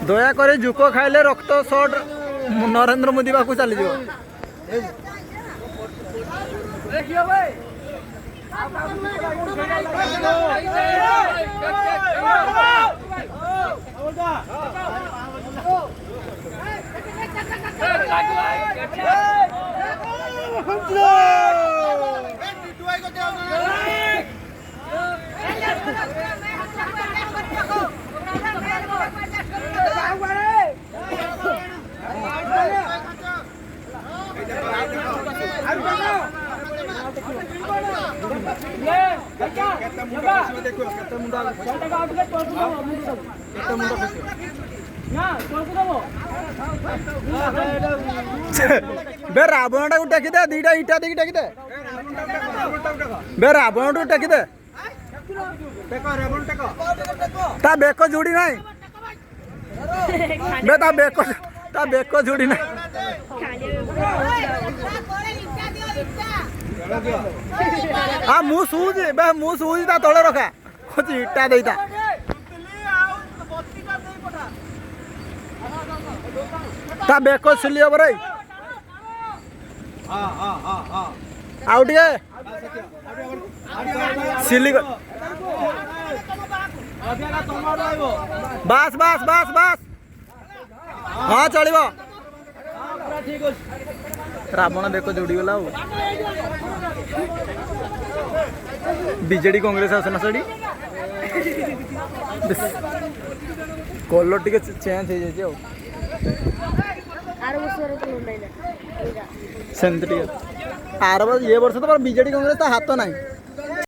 दयाकर जुक खाइले रक्त शॉर्ट नरेंद्र मोदी पाक चली जाओ। बे रावण टाक टेकी दे दीटा इटा देखी टेकी दे बे रावण टू टेकी दे ता बेक जोड़ी नहीं बे ता बेक जोड़ी नहीं हाँ मु सूजी बे मु सूजी ता तले रखा कुछ इटा देता ता बेक सिलियो बरे आउट गे सिली बस बस बस बस हाँ चलो रावण बेक जोड़ी गला बीजेडी कांग्रेस आसना साड़ी कलर टी चेंज हो जाए सेमती आर वर्ष ये वर्ष तो बीजेडी कांग्रेस हाथ ना।